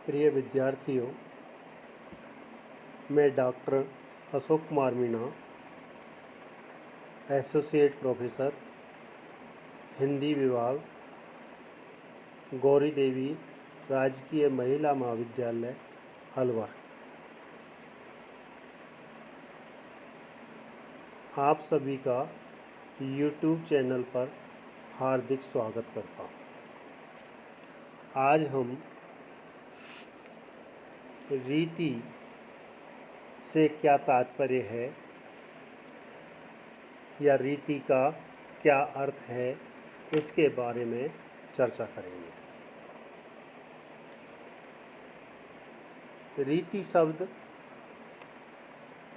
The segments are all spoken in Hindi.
प्रिय विद्यार्थियों, मैं doctor Ashok Kumar Meena, associate professor Hindi विभाग, गौरी देवी राजकीय महिला महाविद्यालय अलवर, आप सभी का यूट्यूब चैनल पर हार्दिक स्वागत करता हूँ। आज हम रीति से क्या तात्पर्य है या रीति का क्या अर्थ है, इसके बारे में चर्चा करेंगे। रीति शब्द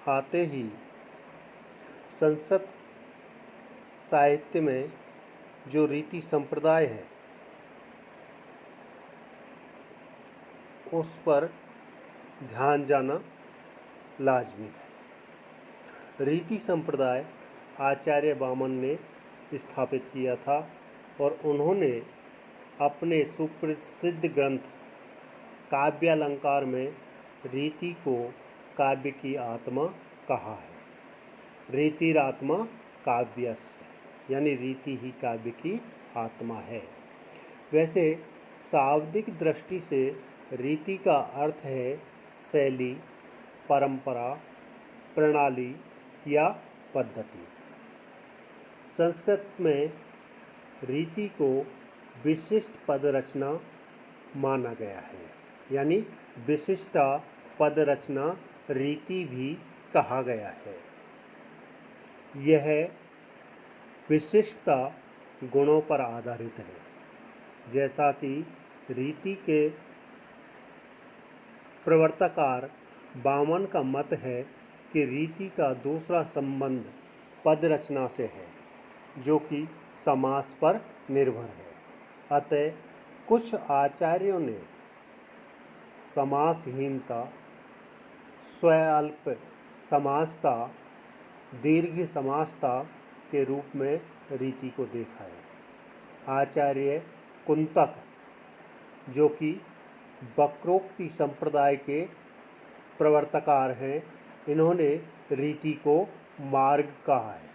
आते ही संस्कृत साहित्य में जो रीति संप्रदाय है उस पर ध्यान जाना लाजमी है। रीति संप्रदाय आचार्य वामन ने स्थापित किया था और उन्होंने अपने सुप्रसिद्ध ग्रंथ काव्यालंकार में रीति को काव्य की आत्मा कहा है। रीतिरात्मा काव्यस्य, यानी रीति ही काव्य की आत्मा है। वैसे शाब्दिक दृष्टि से रीति का अर्थ है शैली, परंपरा, प्रणाली या पद्धति। संस्कृत में रीति को विशिष्ट पद रचना माना गया है, यानी विशिष्टा पद रचना रीति भी कहा गया है। यह विशिष्टता गुणों पर आधारित है, जैसा कि रीति के प्रवर्तकार वामन का मत है कि रीति का दूसरा संबंध पद रचना से है, जो कि समास पर निर्भर है। अतः कुछ आचार्यों ने समासहीनता, स्वल्प समासता, दीर्घ समासता के रूप में रीति को देखा है। आचार्य कुंतक, जो कि वक्रोक्ति संप्रदाय के प्रवर्तकार हैं, इन्होंने रीति को मार्ग कहा है,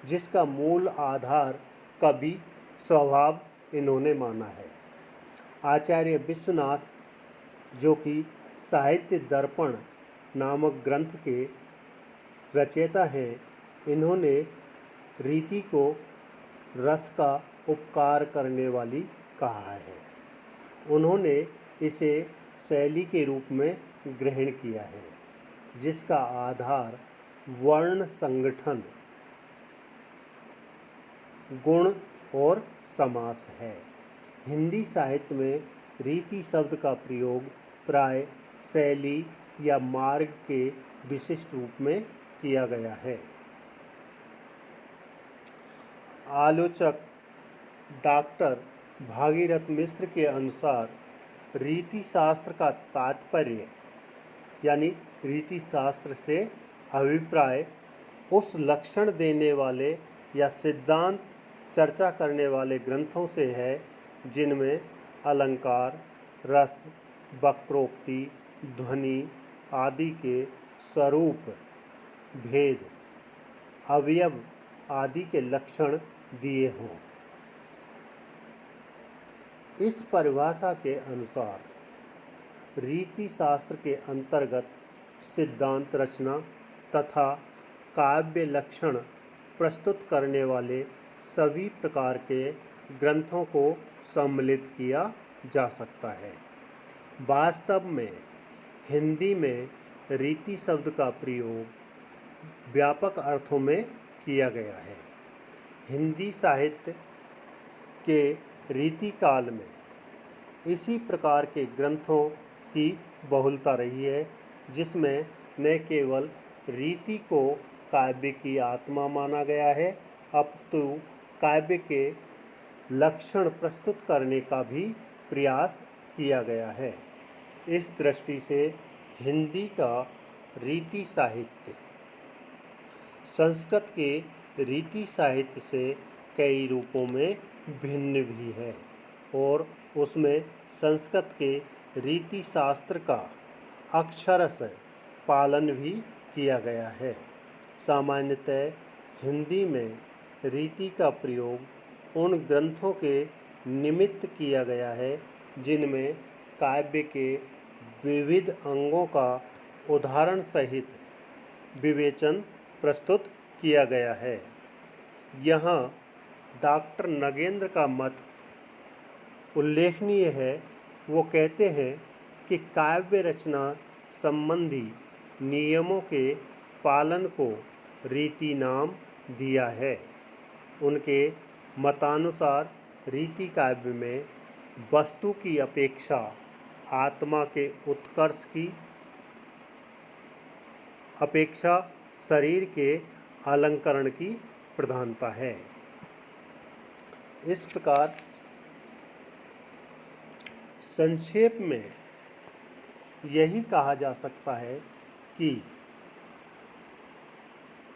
जिसका मूल आधार कवि स्वभाव इन्होंने माना है। आचार्य विश्वनाथ, जो कि साहित्य दर्पण नामक ग्रंथ के रचयिता हैं, इन्होंने रीति को रस का उपकार करने वाली कहा है। उन्होंने इसे शैली के रूप में ग्रहण किया है, जिसका आधार वर्ण संगठन, गुण और समास है। हिंदी साहित्य में रीति शब्द का प्रयोग प्राय शैली या मार्ग के विशिष्ट रूप में किया गया है। आलोचक डॉक्टर भागीरथ मिश्र के अनुसार रीति शास्त्र का तात्पर्य, यानी रीति शास्त्र से अभिप्राय, उस लक्षण देने वाले या सिद्धांत चर्चा करने वाले ग्रंथों से है जिनमें अलंकार, रस, वक्रोक्ति, ध्वनि आदि के स्वरूप, भेद, अवयव आदि के लक्षण दिए हों। इस परिभाषा के अनुसार रीति शास्त्र के अंतर्गत सिद्धांत रचना तथा काव्य लक्षण प्रस्तुत करने वाले सभी प्रकार के ग्रंथों को सम्मिलित किया जा सकता है। वास्तव में हिंदी में रीति शब्द का प्रयोग व्यापक अर्थों में किया गया है। हिंदी साहित्य के रीति काल में इसी प्रकार के ग्रंथों की बहुलता रही है, जिसमें न केवल रीति को काव्य की आत्मा माना गया है, अपितु काव्य के लक्षण प्रस्तुत करने का भी प्रयास किया गया है। इस दृष्टि से हिंदी का रीति साहित्य संस्कृत के रीति साहित्य से कई रूपों में भिन्न भी है और उसमें संस्कृत के रीति शास्त्र का अक्षरशः पालन भी किया गया है। सामान्यतः हिंदी में रीति का प्रयोग उन ग्रंथों के निमित्त किया गया है जिनमें काव्य के विविध अंगों का उदाहरण सहित विवेचन प्रस्तुत किया गया है। यहाँ डॉक्टर नगेंद्र का मत उल्लेखनीय है। वो कहते हैं कि काव्य रचना संबंधी नियमों के पालन को रीति नाम दिया है। उनके मतानुसार रीति काव्य में वस्तु की अपेक्षा आत्मा के उत्कर्ष की अपेक्षा शरीर के अलंकरण की प्रधानता है। इस प्रकार संक्षेप में यही कहा जा सकता है कि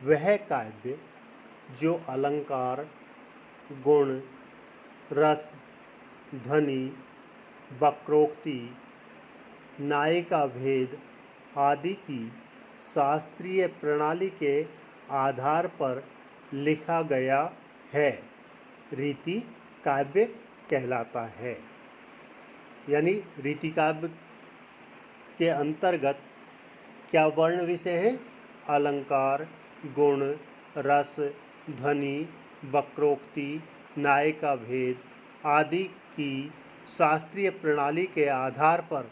वह काव्य जो अलंकार, गुण, रस, ध्वनि, वक्रोक्ति, नायिका भेद आदि की शास्त्रीय प्रणाली के आधार पर लिखा गया है, रीति काव्य कहलाता है। यानी रीति काव्य के अंतर्गत क्या वर्ण विषय है? अलंकार, गुण, रस, ध्वनि, वक्रोक्ति, नायिका भेद आदि की शास्त्रीय प्रणाली के आधार पर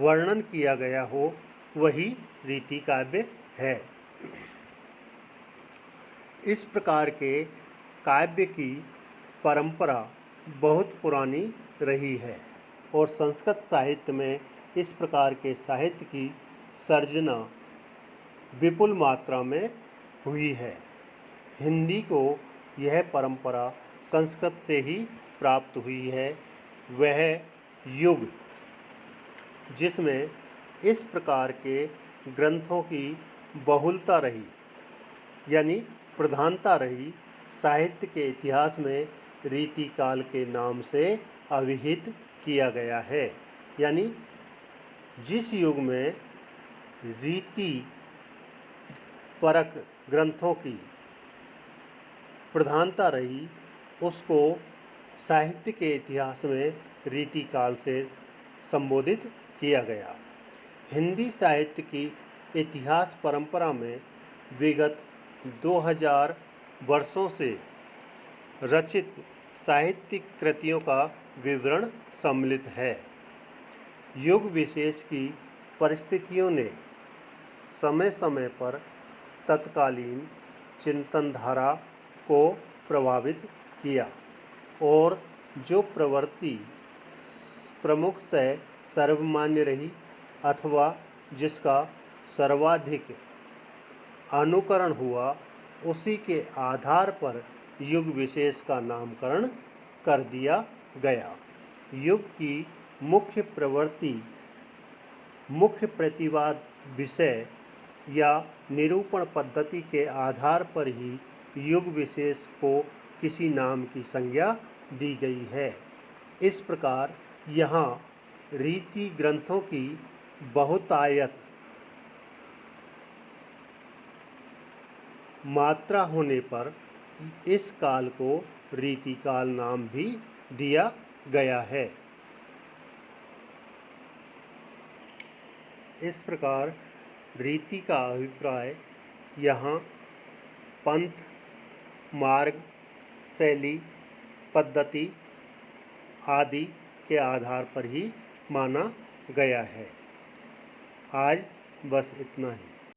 वर्णन किया गया हो, वही रीति काव्य है। इस प्रकार के काव्य की परंपरा बहुत पुरानी रही है और संस्कृत साहित्य में इस प्रकार के साहित्य की सर्जना विपुल मात्रा में हुई है। हिंदी को यह परंपरा संस्कृत से ही प्राप्त हुई है। वह युग जिसमें इस प्रकार के ग्रंथों की बहुलता रही, यानी प्रधानता रही, साहित्य के इतिहास में रीति काल के नाम से अभिहित किया गया है। यानी जिस युग में रीति परक ग्रंथों की प्रधानता रही, उसको साहित्य के इतिहास में रीति काल से संबोधित किया गया। हिंदी साहित्य की इतिहास परंपरा में विगत 2000 वर्षों से रचित साहित्यिक कृतियों का विवरण सम्मिलित है। युग विशेष की परिस्थितियों ने समय समय पर तत्कालीन चिंतन धारा को प्रभावित किया और जो प्रवृत्ति प्रमुखतः सर्वमान्य रही अथवा जिसका सर्वाधिक अनुकरण हुआ, उसी के आधार पर युग विशेष का नामकरण कर दिया गया। युग की मुख्य प्रवृत्ति, मुख्य प्रतिवाद विषय या निरूपण पद्धति के आधार पर ही युग विशेष को किसी नाम की संज्ञा दी गई है। इस प्रकार यहाँ रीति ग्रंथों की बहुतायत मात्रा होने पर इस काल को रीति काल नाम भी दिया गया है। इस प्रकार रीति का अभिप्राय यहाँ पंथ, मार्ग, शैली, पद्धति आदि के आधार पर ही माना गया है। आज बस इतना ही।